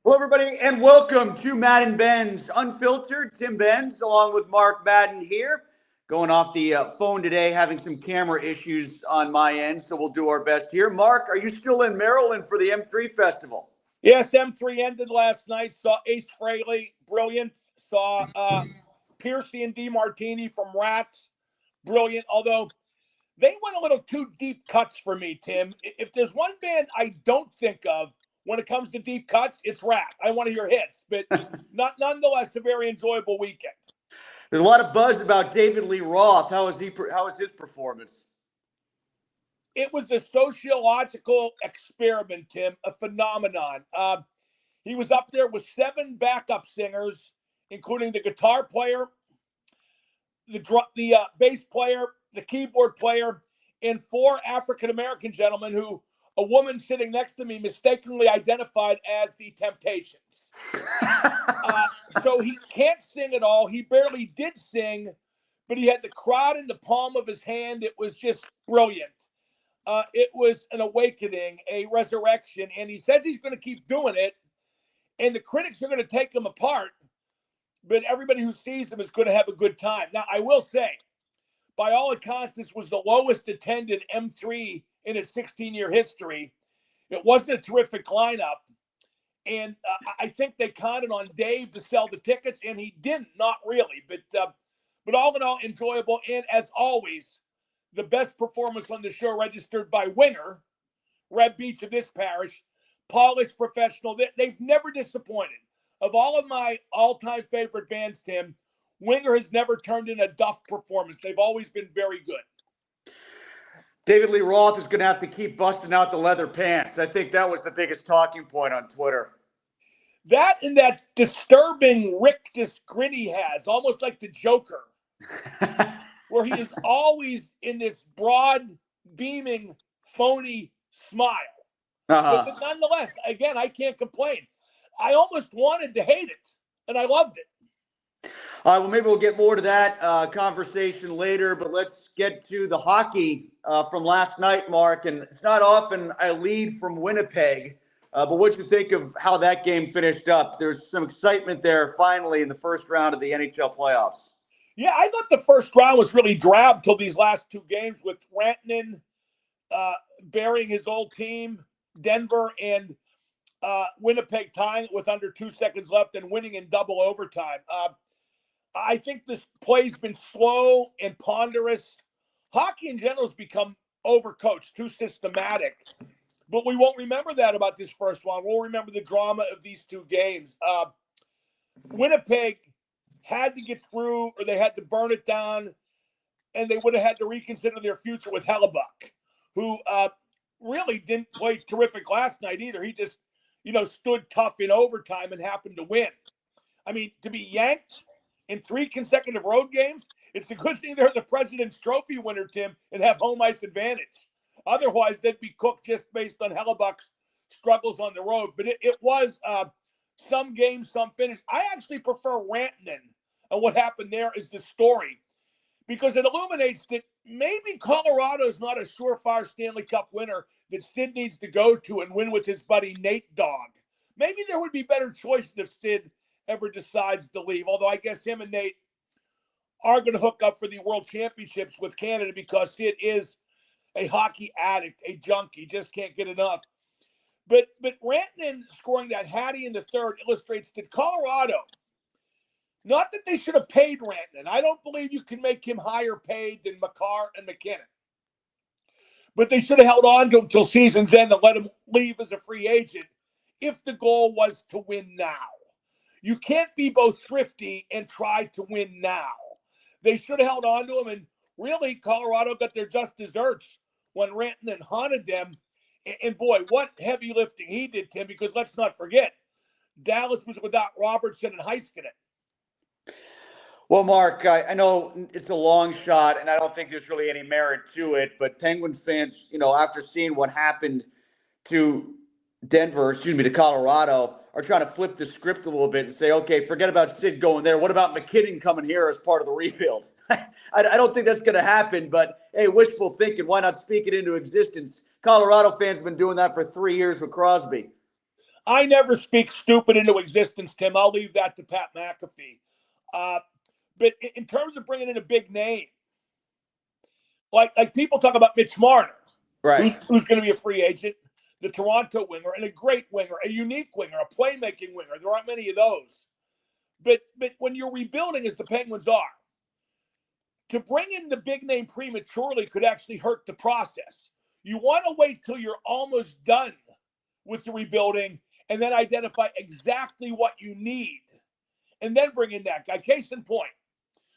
Hello, everybody, and welcome to Madden and Benz Unfiltered. Tim Benz, along with Mark Madden here, going off the phone today, having some camera issues on my end, so we'll do our best here. Mark, are you still in Maryland for the M3 Festival? Yes, M3 ended last night. Saw Ace Frehley, brilliant. Saw Piercy and DeMartini from Rats, brilliant. Although they went a little too deep cuts for me, Tim. If there's one band I don't think of when it comes to deep cuts, it's Rat. I want to hear hits, but nonetheless, a very enjoyable weekend. There's a lot of buzz about David Lee Roth. How was his performance? It was a sociological experiment, Tim, a phenomenon. He was up there with 7 backup singers, including the guitar player, the bass player, the keyboard player, and 4 African-American gentlemen who a woman sitting next to me mistakenly identified as the Temptations. So he can't sing at all. He barely did sing, but he had the crowd in the palm of his hand. It was just brilliant. It was an awakening, a resurrection, and he says he's going to keep doing it, and the critics are going to take him apart, but everybody who sees him is going to have a good time. Now, I will say, by all accounts, this was the lowest attended M3 in its 16-year history. It wasn't a terrific lineup, and I think they counted on Dave to sell the tickets, and he didn't, not really, but all in all, enjoyable, and as always, the best performance on the show registered by Winger, Red Beach of this parish, polished professional. They've never disappointed. Of all of my all-time favorite bands, Tim, Winger has never turned in a duff performance. They've always been very good. David Lee Roth is going to have to keep busting out the leather pants. I think that was the biggest talking point on Twitter. That and that disturbing rictus grin he has, almost like the Joker. Where he is always in this broad, beaming, phony smile. But nonetheless, again, I can't complain. I almost wanted to hate it, and I loved it. All right, well, maybe we'll get more to that conversation later, but let's get to the hockey from last night, Mark. And it's not often I lead from Winnipeg, but what you think of how that game finished up? There's some excitement there finally in the first round of the NHL playoffs. Yeah, I thought the first round was really drab till these last 2 games with Rantanen burying his old team, Denver and Winnipeg tying it with under 2 seconds left and winning in double overtime. I think this play's been slow and ponderous. Hockey in general has become overcoached, too systematic. But we won't remember that about this first one. We'll remember the drama of these 2 games. Winnipeg had to get through, or they had to burn it down, and they would have had to reconsider their future with Hellebuck, who really didn't play terrific last night either. He just, stood tough in overtime and happened to win. I mean, to be yanked in 3 consecutive road games, it's a good thing they're the President's Trophy winner, Tim, and have home ice advantage. Otherwise, they'd be cooked just based on Hellebuck's struggles on the road. But it was some games, some finish. I actually prefer Rantanen, and what happened there is the story, because it illuminates that maybe Colorado is not a surefire Stanley Cup winner that Sid needs to go to and win with his buddy Nate Dogg. Maybe there would be better choices if Sid ever decides to leave, although I guess him and Nate are going to hook up for the World Championships with Canada because Sid is a hockey addict, a junkie, just can't get enough. But Rantanen scoring that Hattie in the third illustrates that Colorado, not that they should have paid Rantanen. I don't believe you can make him higher paid than Makar and McKinnon. But they should have held on to him until season's end and let him leave as a free agent if the goal was to win now. You can't be both thrifty and try to win now. They should have held on to him, and really Colorado got their just desserts when Rantanen haunted them. And boy, what heavy lifting he did, Tim, because let's not forget, Dallas was without Robertson and Heiskanen. Well, Mark, I know it's a long shot, and I don't think there's really any merit to it, but Penguins fans, after seeing what happened to to Colorado, are trying to flip the script a little bit and say, okay, forget about Sid going there. What about McKinnon coming here as part of the rebuild? I don't think that's going to happen, but hey, wishful thinking. Why not speak it into existence? Colorado fans have been doing that for 3 years with Crosby. I never speak stupid into existence, Tim. I'll leave that to Pat McAfee. But in terms of bringing in a big name, like people talk about Mitch Marner, Right. who's going to be a free agent, the Toronto winger, and a great winger, a unique winger, a playmaking winger. There aren't many of those. But when you're rebuilding, as the Penguins are, to bring in the big name prematurely could actually hurt the process. You want to wait till you're almost done with the rebuilding and then identify exactly what you need and then bring in that guy. Case in point,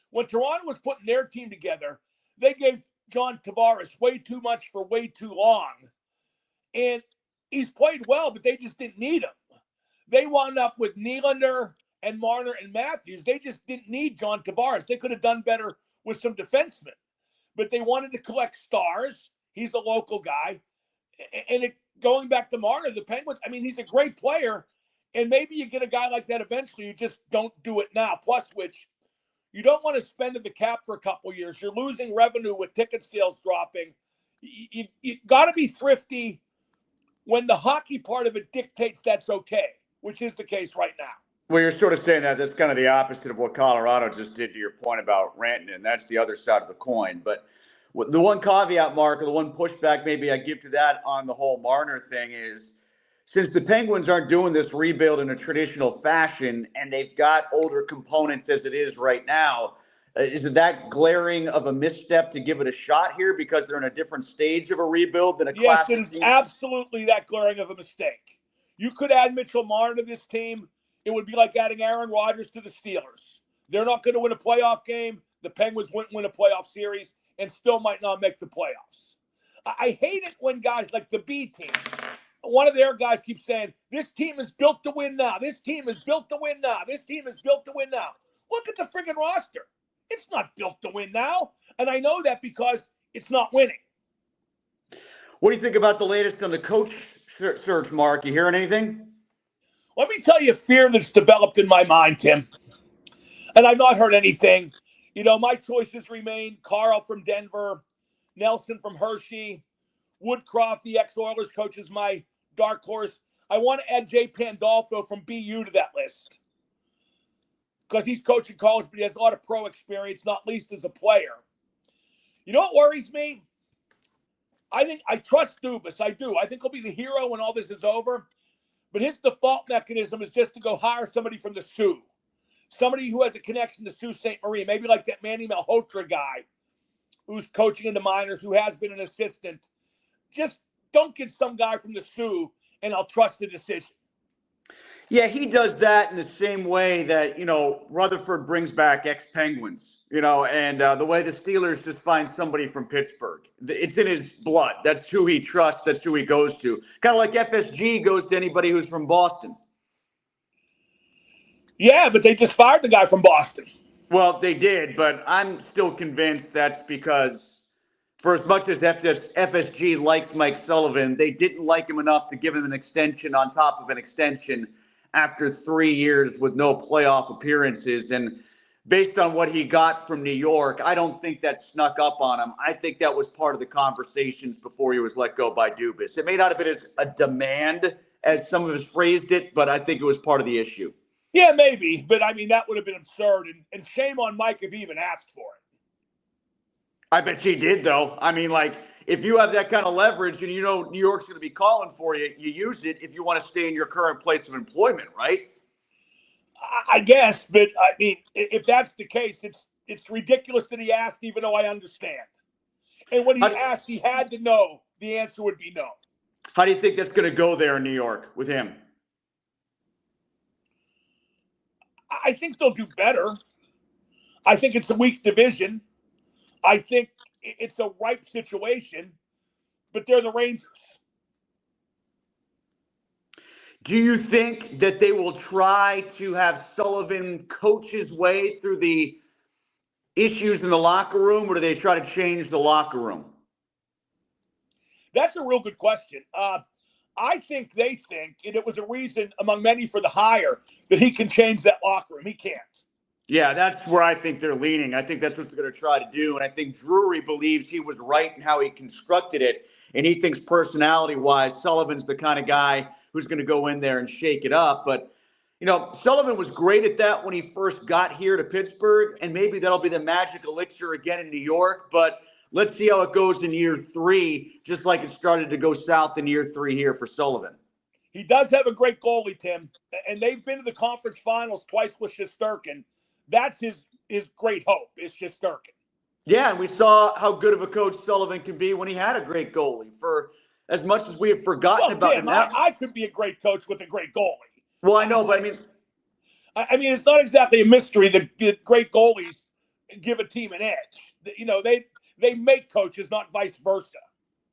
when Toronto was putting their team together, they gave John Tavares way too much for way too long. And he's played well, but they just didn't need him. They wound up with Nylander and Marner and Matthews. They just didn't need John Tavares. They could have done better with some defensemen. But they wanted to collect stars. He's a local guy. And going back to Marner, the Penguins, I mean, he's a great player. And maybe you get a guy like that eventually. You just don't do it now. Plus, which you don't want to spend in the cap for a couple of years. You're losing revenue with ticket sales dropping. You got to be thrifty when the hockey part of it dictates that's okay, which is the case right now. Well, you're sort of saying that that's kind of the opposite of what Colorado just did to your point about Rantanen, and that's the other side of the coin. But the one caveat, Mark, or the one pushback maybe I give to that on the whole Marner thing is, since the Penguins aren't doing this rebuild in a traditional fashion and they've got older components as it is right now, is it that glaring of a misstep to give it a shot here because they're in a different stage of a rebuild than a Yes, classic it is team? absolutely that glaring of a mistake. You could add Mitchell Marner to this team. It would be like adding Aaron Rodgers to the Steelers. They're not going to win a playoff game. The Penguins wouldn't win a playoff series and still might not make the playoffs. I hate it when guys like the B team, one of their guys keeps saying, this team is built to win now. This team is built to win now. This team is built to win now. Look at the friggin' roster. It's not built to win now. And I know that because it's not winning. What do you think about the latest on the coach search, Mark? You hearing anything? Let me tell you a fear that's developed in my mind, Tim. And I've not heard anything. You know, my choices remain Carl from Denver, Nelson from Hershey, Woodcroft, the ex-Oilers coach, is my dark horse. I want to add Jay Pandolfo from BU to that list because he's coaching college, but he has a lot of pro experience, not least as a player. You know what worries me? I trust Dubas. I do. I think he'll be the hero when all this is over. But his default mechanism is just to go hire somebody from the Sioux, somebody who has a connection to Sault Ste. Marie, maybe like that Manny Malhotra guy who's coaching in the minors, who has been an assistant. Just don't get some guy from the Sioux, and I'll trust the decision. Yeah, he does that in the same way that, Rutherford brings back ex-Penguins, and the way the Steelers just find somebody from Pittsburgh. It's in his blood. That's who he trusts. That's who he goes to. Kind of like FSG goes to anybody who's from Boston. Yeah, but they just fired the guy from Boston. Well, they did, but I'm still convinced that's because for as much as FSG likes Mike Sullivan, they didn't like him enough to give him an extension on top of an extension after 3 years with no playoff appearances. And based on what he got from New York, I don't think that snuck up on him. I think that was part of the conversations before he was let go by Dubas. It may not have been as a demand as some of us phrased it, but I think it was part of the issue. Yeah, maybe. But, I mean, that would have been absurd. And shame on Mike if he even asked for it. I bet she did, though. I mean, if you have that kind of leverage and New York's going to be calling for you, you use it if you want to stay in your current place of employment, right? I guess, but I mean, if that's the case, it's ridiculous that he asked, even though I understand. And when he asked, he had to know the answer would be no. How do you think that's going to go there in New York with him? I think they'll do better. I think it's a weak division. I think it's a ripe situation, but they're the Rangers. Do you think that they will try to have Sullivan coach his way through the issues in the locker room, or do they try to change the locker room? That's a real good question. I think they think, and it was a reason among many for the hire, that he can change that locker room. He can't. Yeah, that's where I think they're leaning. I think that's what they're going to try to do. And I think Drury believes he was right in how he constructed it. And he thinks personality-wise, Sullivan's the kind of guy who's going to go in there and shake it up. But, Sullivan was great at that when he first got here to Pittsburgh, and maybe that'll be the magic elixir again in New York. But let's see how it goes in year 3, just like it started to go south in year 3 here for Sullivan. He does have a great goalie, Tim, and they've been to the conference finals twice with Shesterkin. That's his great hope, is Shesterkin. Yeah, and we saw how good of a coach Sullivan can be when he had a great goalie. For as much as we have forgotten about Tim, him now, I could be a great coach with a great goalie. Well, I know, but I mean, it's not exactly a mystery that great goalies give a team an edge. They make coaches, not vice versa.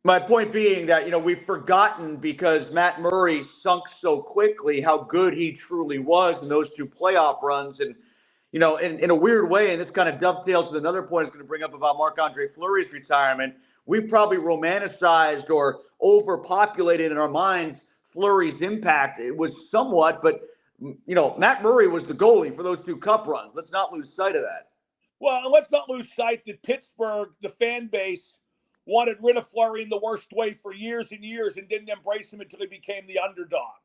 My point being that, we've forgotten because Matt Murray sunk so quickly how good he truly was in those 2 playoff runs. And, in a weird way, and this kind of dovetails with another point I was going to bring up about Marc-Andre Fleury's retirement, we've probably romanticized or overpopulated in our minds Fleury's impact. It was somewhat, but, Matt Murray was the goalie for those 2 cup runs. Let's not lose sight of that. Well, and let's not lose sight that Pittsburgh, the fan base, wanted rid of Fleury in the worst way for years and years and didn't embrace him until he became the underdog.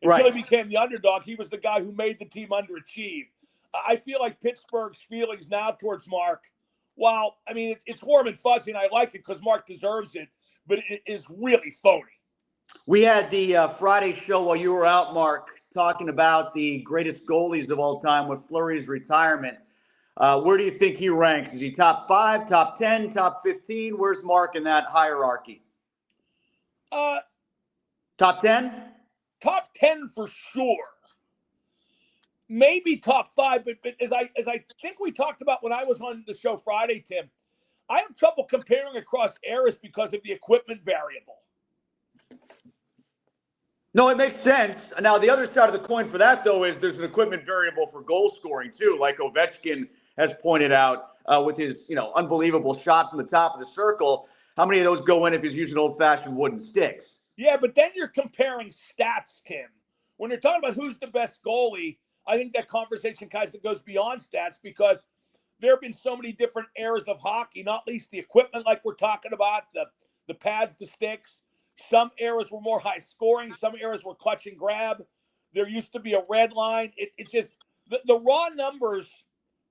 Until he became the underdog, he was the guy who made the team underachieve. I feel like Pittsburgh's feelings now towards Mark, while, I mean, it's warm and fuzzy, and I like it because Mark deserves it, but it is really phony. We had the Friday show while you were out, Mark, talking about the greatest goalies of all time with Fleury's retirement. Where do you think he ranks? Is he top 5, top 10, top 15? Where's Mark in that hierarchy? Top 10? Top 10 for sure. Maybe top 5, but as I think we talked about when I was on the show Friday, Tim, I have trouble comparing across eras because of the equipment variable. No, it makes sense. Now, the other side of the coin for that, though, is there's an equipment variable for goal scoring, too, like Ovechkin has pointed out with his, unbelievable shots from the top of the circle. How many of those go in if he's using old-fashioned wooden sticks? Yeah, but then you're comparing stats, Tim. When you're talking about who's the best goalie, I think that conversation kind of goes beyond stats because there have been so many different eras of hockey, not least the equipment like we're talking about, the pads, the sticks. Some eras were more high scoring. Some eras were clutch and grab. There used to be a red line. It's just the raw numbers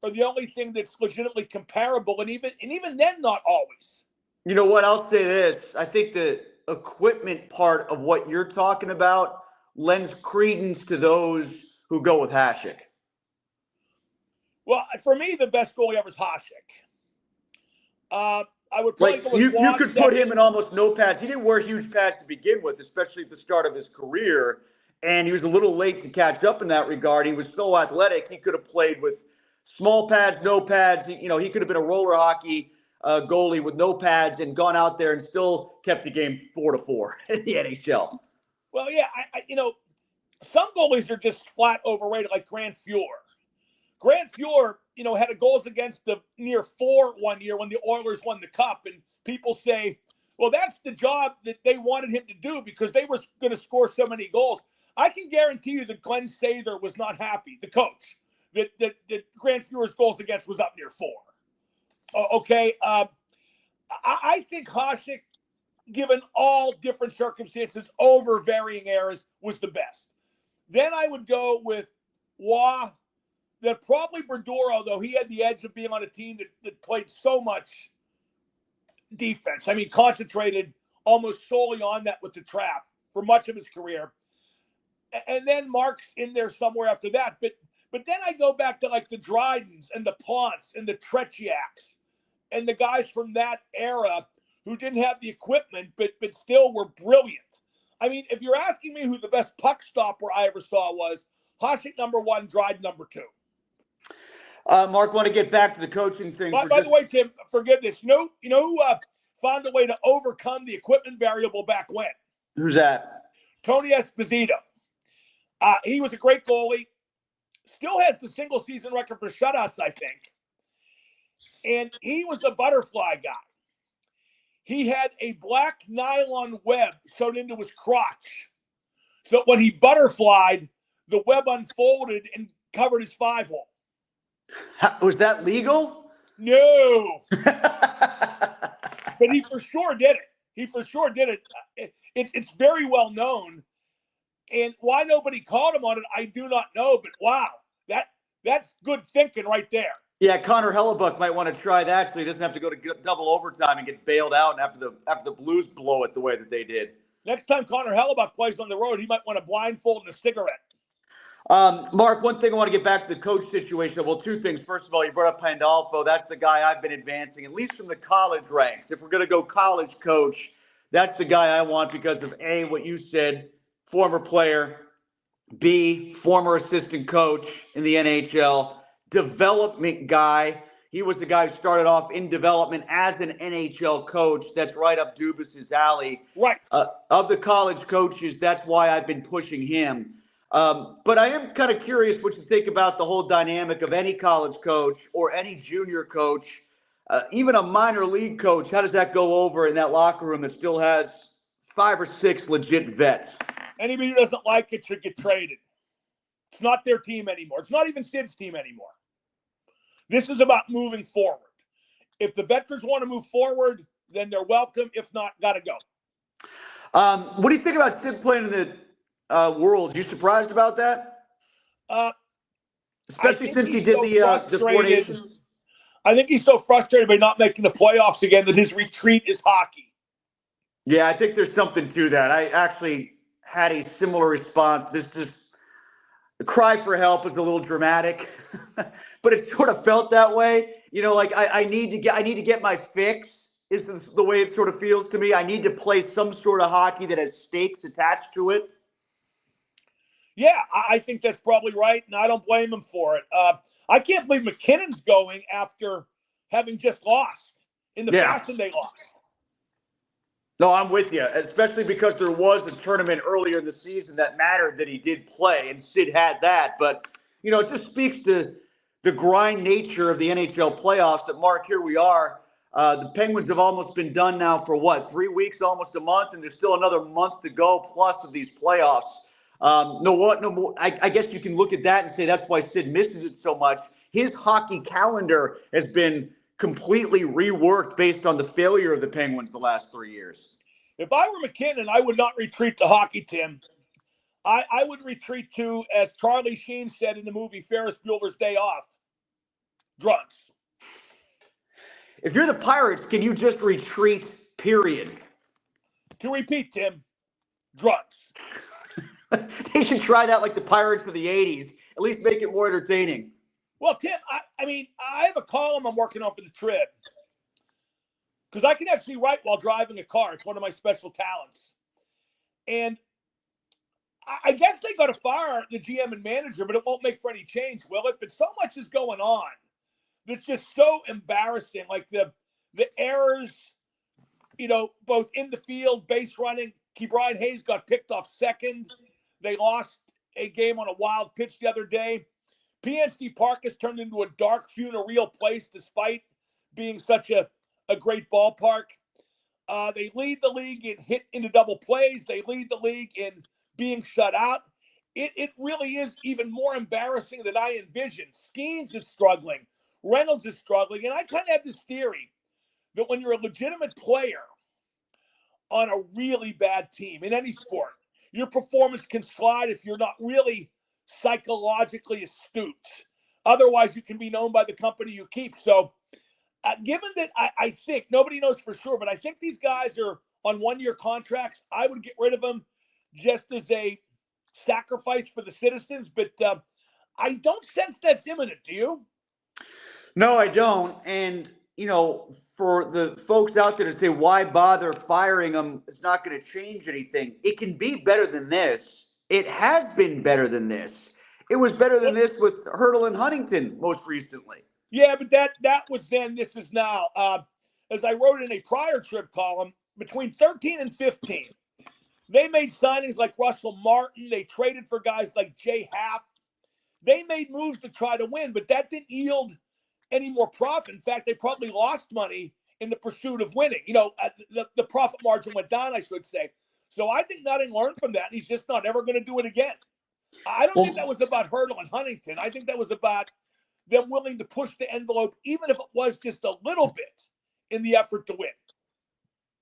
are the only thing that's legitimately comparable, and even then, not always. You know what? I'll say this. I think the equipment part of what you're talking about lends credence to those who go with Hasek. Well, for me, the best goalie ever is Hasek. I would probably go with you could put him in almost no pads. He didn't wear huge pads to begin with, especially at the start of his career. And he was a little late to catch up in that regard. He was so athletic. He could have played with small pads, no pads. He could have been a roller hockey goalie with no pads and gone out there and still kept the game 4-4 in the NHL. Well, yeah, some goalies are just flat overrated, like Grant Fuhr. Grant Fuhr, had a goals against the near 4 one year when the Oilers won the Cup, and people say, well, that's the job that they wanted him to do because they were going to score so many goals. I can guarantee you that Glenn Sather was not happy, the coach, that Grant Fuhr's goals against was up near 4. Okay, I think Hasek, given all different circumstances over varying eras, was the best. Then I would go with Waugh. Then probably Brodeur, although he had the edge of being on a team that played so much defense. I mean, concentrated almost solely on that with the trap for much of his career. And then Mark's in there somewhere after that. But then I go back to like the Drydens and the Ponts and the Tretiaks and the guys from that era who didn't have the equipment but still were brilliant. I mean, if you're asking me who the best puck stopper I ever saw was, Hasek number 1, Dryden number 2. Mark, want to get back to the coaching thing. By the way, Tim, forgive this. You know who found a way to overcome the equipment variable back when? Who's that? Tony Esposito. He was a great goalie. Still has the single season record for shutouts, I think. And he was a butterfly guy. He had a black nylon web sewn into his crotch. So when he butterflied, the web unfolded and covered his 5-hole. Was that legal? No. But he for sure did it. It's very well known. And why nobody called him on it, I do not know. But wow, that's good thinking right there. Yeah, Connor Hellebuck might want to try that so he doesn't have to go to double overtime and get bailed out and after the Blues blow it the way that they did. Next time Connor Hellebuck plays on the road, he might want a blindfold and a cigarette. Mark, one thing I want to get back to the coach situation. Well, two things. First of all, you brought up Pandolfo. That's the guy I've been advancing, at least from the college ranks. If we're going to go college coach, that's the guy I want because of A, what you said, former player, B, former assistant coach in the NHL, development guy. He was the guy who started off in development as an NHL coach. That's right up Dubas' alley. Right. Of the college coaches, that's why I've been pushing him. But I am kind of curious what you think about the whole dynamic of any college coach or any junior coach, even a minor league coach. How does that go over in that locker room that still has 5 or 6 legit vets? Anybody who doesn't like it should get traded. It's not their team anymore. It's not even Sid's team anymore. This is about moving forward. If the veterans want to move forward, then they're welcome. If not, got to go. What do you think about Sid playing in the World? You surprised about that? Especially since he did the 4 Nations. I think he's so frustrated by not making the playoffs again that his retreat is hockey. Yeah, I think there's something to that. I actually had a similar response. The cry for help is a little dramatic, but it sort of felt that way. You know, like I need to get my fix is the way it sort of feels to me. I need to play some sort of hockey that has stakes attached to it. Yeah, I think that's probably right, and I don't blame him for it. I can't believe McKinnon's going after having just lost in the fashion they lost. No, I'm with you, especially because there was a tournament earlier in the season that mattered that he did play, and Sid had that. But, you know, it just speaks to the grind nature of the NHL playoffs that, Mark, here we are. The Penguins have almost been done now for, 3 weeks, almost a month, and there's still another month to go plus of these playoffs. I guess you can look at that and say that's why Sid misses it so much. His hockey calendar has been completely reworked based on the failure of the Penguins the last 3 years. If I were McKinnon, I would not retreat to hockey, Tim. I would retreat to, as Charlie Sheen said in the movie Ferris Bueller's Day Off, drugs. If you're the Pirates, can you just retreat, period? To repeat, Tim, drugs. They should try that like the Pirates of the 80s. At least make it more entertaining. Well, Tim, I have a column I'm working on for the Trib. Because I can actually write while driving a car. It's one of my special talents. And I guess they got to fire the GM and manager, but it won't make for any change, will it? But so much is going on that's just so embarrassing. Like the errors, both in the field, base running. Brian Hayes got picked off second. They lost a game on a wild pitch the other day. PNC Park has turned into a dark funereal place despite being such a great ballpark. They lead the league in hit into double plays. They lead the league in being shut out. It really is even more embarrassing than I envisioned. Skenes is struggling. Reynolds is struggling. And I kind of have this theory that when you're a legitimate player on a really bad team in any sport, your performance can slide if you're not really psychologically astute. Otherwise, you can be known by the company you keep. So, given that I think, nobody knows for sure, but I think these guys are on 1-year contracts, I would get rid of them just as a sacrifice for the citizens. But I don't sense that's imminent. Do you? No, I don't. And, for the folks out there to say, why bother firing them? It's not going to change anything. It can be better than this. It has been better than this. It was better than this with Hurdle and Huntington most recently. Yeah, but that was then. This is now. As I wrote in a prior Trib column, between 13 and 15, they made signings like Russell Martin. They traded for guys like Jay Happ. They made moves to try to win, but that didn't yield any more profit. In fact, they probably lost money in the pursuit of winning. The profit margin went down, I should say. So I think Nutting learned from that, and he's just not ever going to do it again. I don't think that was about Hurdle and Huntington. I think that was about them willing to push the envelope, even if it was just a little bit, in the effort to win.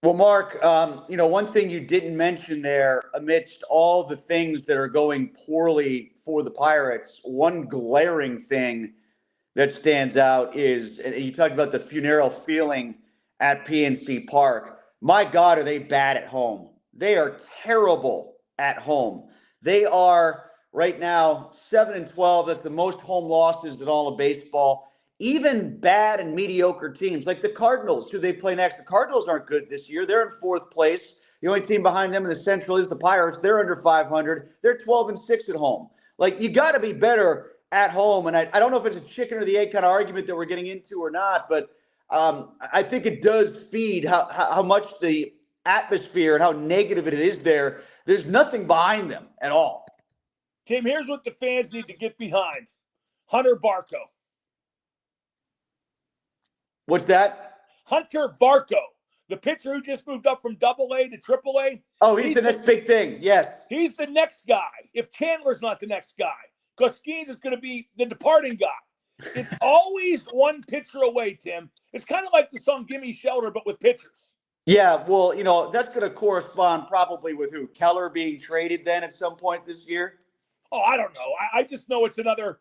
Well, Mark, one thing you didn't mention there, amidst all the things that are going poorly for the Pirates, one glaring thing that stands out is, and you talked about the funereal feeling at PNC Park. My God, are they bad at home? They are terrible at home. They are right now 7-12. That's the most home losses in all of baseball. Even bad and mediocre teams like the Cardinals, who they play next. The Cardinals aren't good this year. They're in fourth place. The only team behind them in the Central is the Pirates. They're under 500. They're 12-6 at home. Like, you got to be better at home. And I don't know if it's a chicken or the egg kind of argument that we're getting into or not, but I think it does feed how much the atmosphere and how negative it is there. There's nothing behind them at all. Tim, here's what the fans need to get behind. Hunter Barco. What's that? Hunter Barco, the pitcher who just moved up from AA to AAA. Oh, he's the next big thing. Yes. He's the next guy. If Chandler's not the next guy, because Skenes is going to be the departing guy. It's always one pitcher away, Tim. It's kind of like the song Gimme Shelter, but with pitchers. Yeah, well, that's going to correspond probably with who? Keller being traded then at some point this year? Oh, I don't know. I just know it's another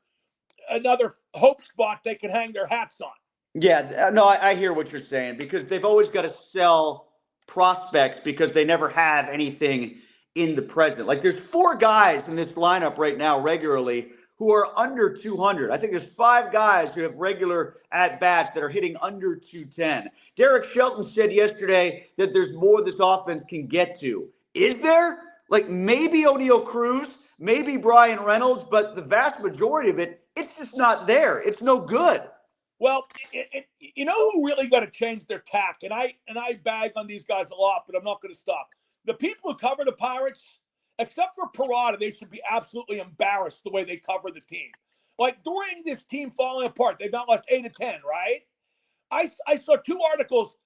hope spot they can hang their hats on. Yeah, no, I hear what you're saying, because they've always got to sell prospects because they never have anything in the present. Like, there's 4 guys in this lineup right now regularly who are under 200. I think there's 5 guys who have regular at-bats that are hitting under 210. Derek Shelton said yesterday that there's more this offense can get to. Is there? Like, maybe O'Neal Cruz, maybe Brian Reynolds, but the vast majority of it, it's just not there. It's no good. Well, you know who really got to change their tack? And I bag on these guys a lot, but I'm not going to stop. The people who cover the Pirates, except for Parada, they should be absolutely embarrassed the way they cover the team. Like, during this team falling apart, they've not lost 8 of 10, right? I saw 2 articles.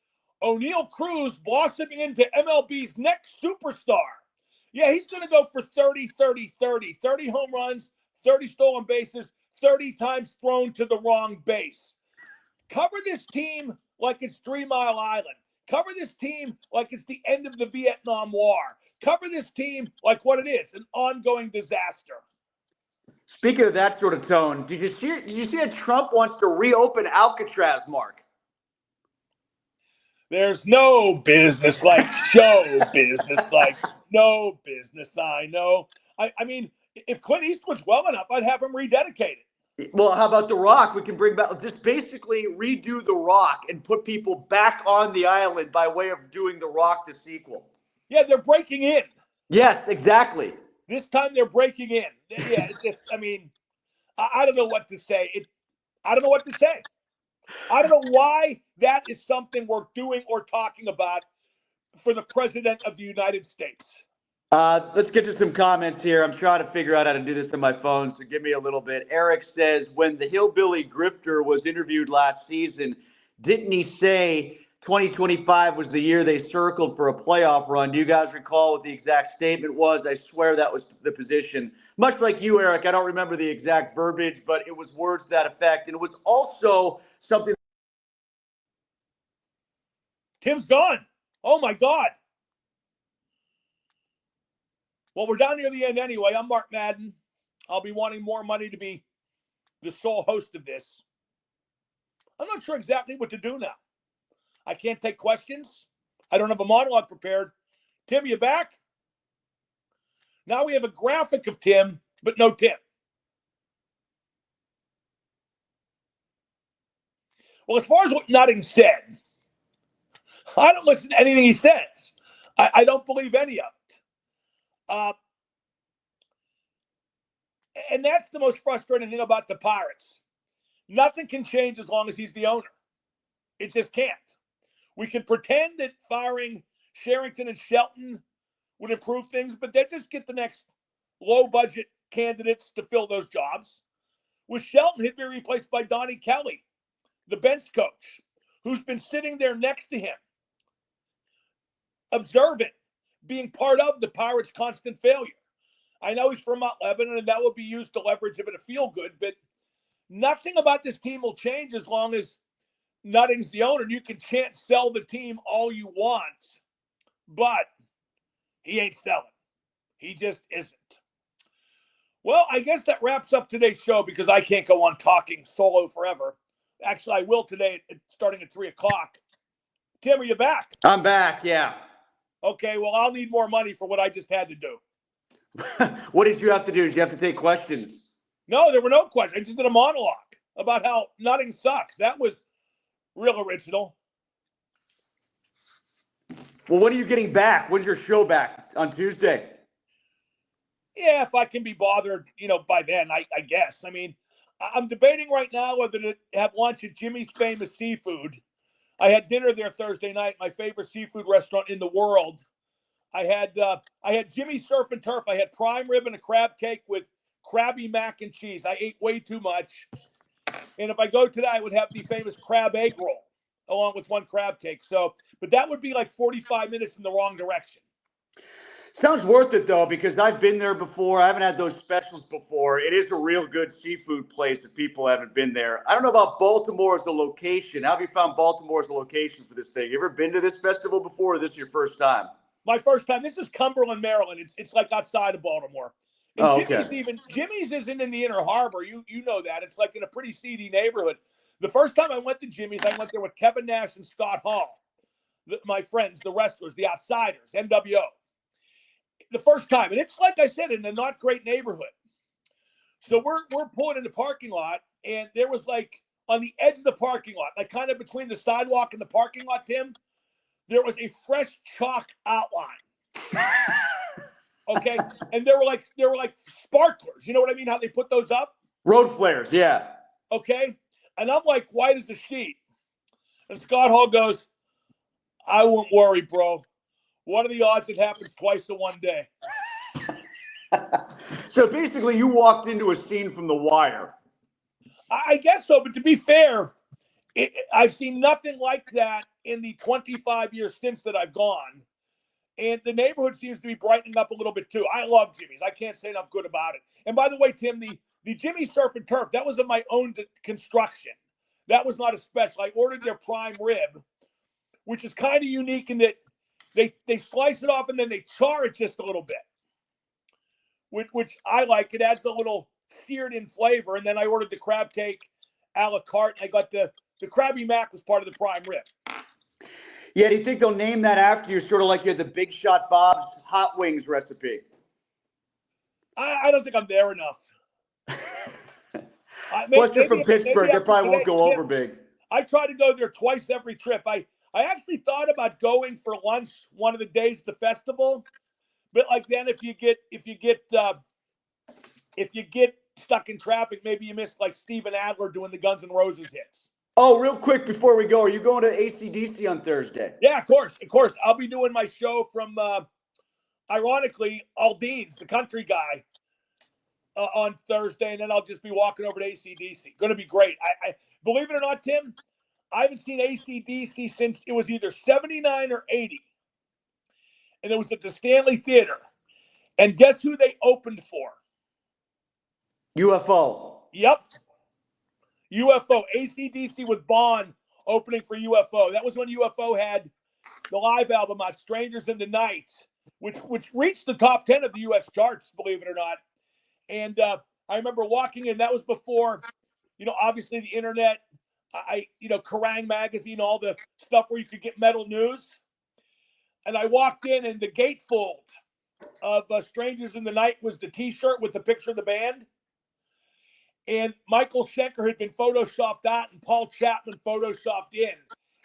O'Neal Cruz blossoming into MLB's next superstar. Yeah, he's going to go for 30 home runs, 30 stolen bases, 30 times thrown to the wrong base. Cover this team like it's 3 Mile Island. Cover this team like it's the end of the Vietnam War. Cover this team like what it is, an ongoing disaster. Speaking of that sort of tone, did you see that Trump wants to reopen Alcatraz, Mark? There's no business like show business like no business, I know. I mean, if Clint Eastwood's well enough, I'd have him rededicated. Well, how about The Rock? We can bring back, just basically redo The Rock and put people back on the island by way of doing The Rock, the sequel. Yeah, they're breaking in. Yes, exactly. This time they're breaking in. Yeah, I don't know what to say. I don't know what to say. I don't know why that is something we're doing or talking about for the President of the United States. Let's get to some comments here. I'm trying to figure out how to do this on my phone, so give me a little bit. Eric says, when the hillbilly grifter was interviewed last season, didn't he say 2025 was the year they circled for a playoff run? Do you guys recall what the exact statement was? I swear that was the position. Much like you, Eric, I don't remember the exact verbiage, but it was words to that effect. And it was also something. Tim's gone. Oh, my God. Well, we're down near the end anyway. I'm Mark Madden. I'll be wanting more money to be the sole host of this. I'm not sure exactly what to do now. I can't take questions. I don't have a monologue prepared. Tim, you back? Now we have a graphic of Tim, but no Tim. Well, as far as what Nutting said, I don't listen to anything he says. I don't believe any of it. And that's the most frustrating thing about the Pirates. Nothing can change as long as he's the owner. It just can't. We can pretend that firing Sherrington and Shelton would improve things, but they just get the next low-budget candidates to fill those jobs. With Shelton, he'd be replaced by Donnie Kelly, the bench coach, who's been sitting there next to him, observant, being part of the Pirates' constant failure. I know he's from Mount Lebanon, and that will be used to leverage him to feel good, but nothing about this team will change as long as Nutting's the owner. You can chant sell the team all you want. but he ain't selling. He just isn't. Well, I guess that wraps up today's show because I can't go on talking solo forever. Actually, I will today, starting at 3 o'clock. Tim, are you back? I'm back, yeah. Okay, well, I'll need more money for what I just had to do. What did you have to do? Did you have to take questions? No, there were no questions. I just did a monologue about how nutting sucks. That was real original. Well, when are you getting back? When's your show back? On Tuesday? Yeah, if I can be bothered, by then, I guess. I mean, I'm debating right now whether to have lunch at Jimmy's Famous Seafood. I had dinner there Thursday night, my favorite seafood restaurant in the world. I had Jimmy's Surf and Turf. I had prime rib and a crab cake with Krabby mac and cheese. I ate way too much. And if I go today, I would have the famous crab egg roll along with one crab cake. So, but that would be like 45 minutes in the wrong direction. Sounds worth it, though, because I've been there before. I haven't had those specials before. It is a real good seafood place if people haven't been there. I don't know about Baltimore as a location. How have you found Baltimore as a location for this thing? You ever been to this festival before, or this is your first time? My first time. This is Cumberland, Maryland. It's like outside of Baltimore. And Jimmy's isn't in the Inner Harbor. You know that. It's like in a pretty seedy neighborhood. The first time I went to Jimmy's, I went there with Kevin Nash and Scott Hall, my friends, the wrestlers, the Outsiders, NWO. The first time. And it's like I said, in a not great neighborhood. So we're pulling in the parking lot, and there was like on the edge of the parking lot, like kind of between the sidewalk and the parking lot, Tim, there was a fresh chalk outline. Okay. And there were like sparklers. You know what I mean? How they put those up? Road flares, yeah. Okay. And I'm like white as a sheet. And Scott Hall goes, I wouldn't worry, bro. What are the odds it happens twice in one day? So basically, you walked into a scene from The Wire. I guess so. But to be fair, I've seen nothing like that in the 25 years since that I've gone. And the neighborhood seems to be brightening up a little bit, too. I love Jimmy's. I can't say enough good about it. And by the way, Tim, the Jimmy's Surf and Turf, that was of my own construction. That was not a special. I ordered their prime rib, which is kind of unique in that they slice it off and then they char it just a little bit, which I like. It adds a little seared in flavor. And then I ordered the crab cake a la carte. And I got the Krabby Mac was part of the prime rib. Yeah, do you think they'll name that after you, sort of like you had the Big Shot Bob's hot wings recipe? I don't think I'm there enough. Plus, they're from Pittsburgh. They probably won't go over big. I try to go there twice every trip. I actually thought about going for lunch one of the days of the festival, but like then if you get stuck in traffic, maybe you miss like Steven Adler doing the Guns N' Roses hits. Oh, real quick before we go, are you going to AC/DC on Thursday? Yeah, of course. I'll be doing my show from, ironically, Aldean's, the country guy, on Thursday, and then I'll just be walking over to AC/DC. Going to be great. I believe it or not, Tim, I haven't seen AC/DC since it was either 79 or 80. And it was at the Stanley Theater. And guess who they opened for? UFO. Yep. UFO. AC/DC with Bond opening for UFO. That was when UFO had the live album on Strangers in the Night, which reached the top 10 of the U.S. charts, believe it or not. And I remember walking in. That was before, obviously the internet, Kerrang! Magazine, all the stuff where you could get metal news. And I walked in, and the gatefold of Strangers in the Night was the T-shirt with the picture of the band. And Michael Schenker had been photoshopped out, and Paul Chapman photoshopped in.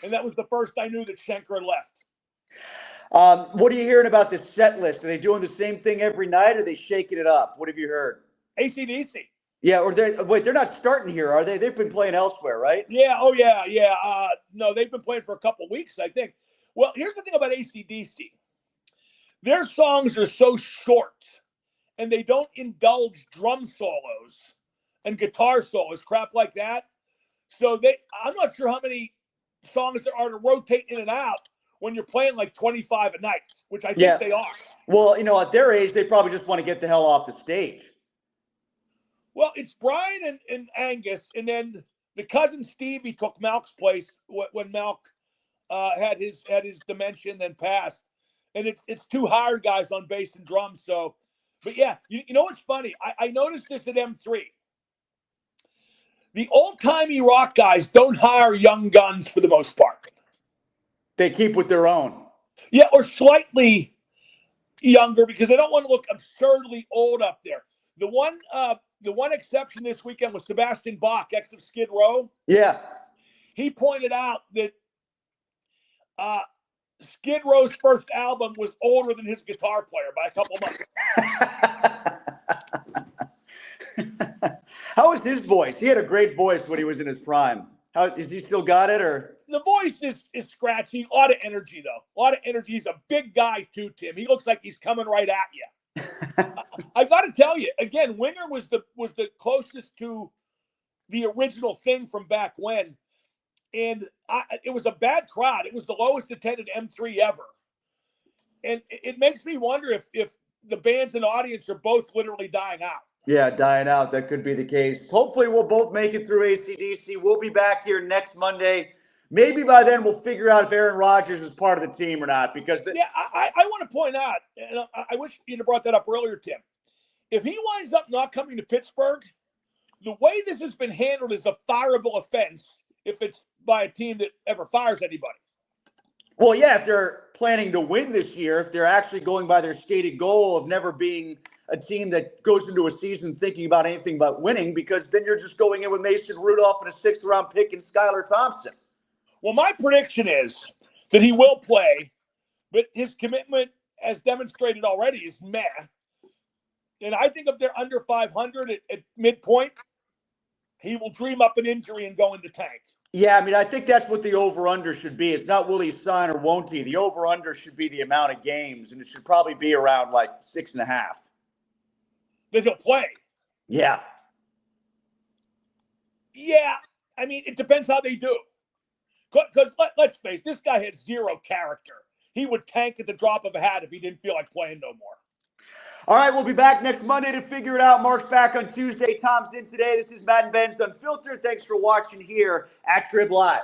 And that was the first I knew that Schenker had left. What are you hearing about this set list? Are they doing the same thing every night, or are they shaking it up? What have you heard? AC/DC. Yeah, or they're not starting here, are they? They've been playing elsewhere, right? Yeah, oh yeah. No, they've been playing for a couple weeks, I think. Well, here's the thing about AC/DC. Their songs are so short, and they don't indulge drum solos and guitar solos, crap like that. So I'm not sure how many songs there are to rotate in and out when you're playing like 25 a night, which I think they are. Well, at their age, they probably just want to get the hell off the stage. Well, it's Brian and Angus, and then the cousin Stevie took Malk's place when Malk had his dementia and then passed. and it's two hired guys on bass and drums. So, but yeah, you know what's funny? I noticed this at M3. The old-timey rock guys don't hire young guns for the most part. They keep with their own. Yeah, or slightly younger because they don't want to look absurdly old up there. The one exception this weekend was Sebastian Bach, ex of Skid Row. Yeah. He pointed out that Skid Row's first album was older than his guitar player by a couple months. How was his voice? He had a great voice when he was in his prime. How is he still got it, or? The voice is scratchy. A lot of energy, though. A lot of energy. He's a big guy, too, Tim. He looks like he's coming right at you. I've got to tell you, again, Winger was the closest to the original thing from back when. And it was a bad crowd. It was the lowest attended M3 ever. And it makes me wonder if the bands and audience are both literally dying out. Yeah, dying out. That could be the case. Hopefully we'll both make it through AC/DC. We'll be back here next Monday. Maybe by then we'll figure out if Aaron Rodgers is part of the team or not. Because I want to point out, and I wish you'd have brought that up earlier, Tim. If he winds up not coming to Pittsburgh, the way this has been handled is a fireable offense if it's by a team that ever fires anybody. Well, yeah, if they're planning to win this year, if they're actually going by their stated goal of never being a team that goes into a season thinking about anything but winning, because then you're just going in with Mason Rudolph and a 6th-round pick and Skylar Thompson. Well, my prediction is that he will play, but his commitment, as demonstrated already, is meh. And I think if they're under 500 at midpoint, he will dream up an injury and go in the tank. Yeah, I mean, I think that's what the over-under should be. It's not will he sign or won't he. The over-under should be the amount of games, and it should probably be around like 6.5. That he'll play. Yeah. Yeah. I mean, it depends how they do. Because let's face it, this guy has zero character. He would tank at the drop of a hat if he didn't feel like playing no more. All right, we'll be back next Monday to figure it out. Mark's back on Tuesday. Tom's in today. This is Madden and Benz Unfiltered. Thanks for watching here at Trib Live.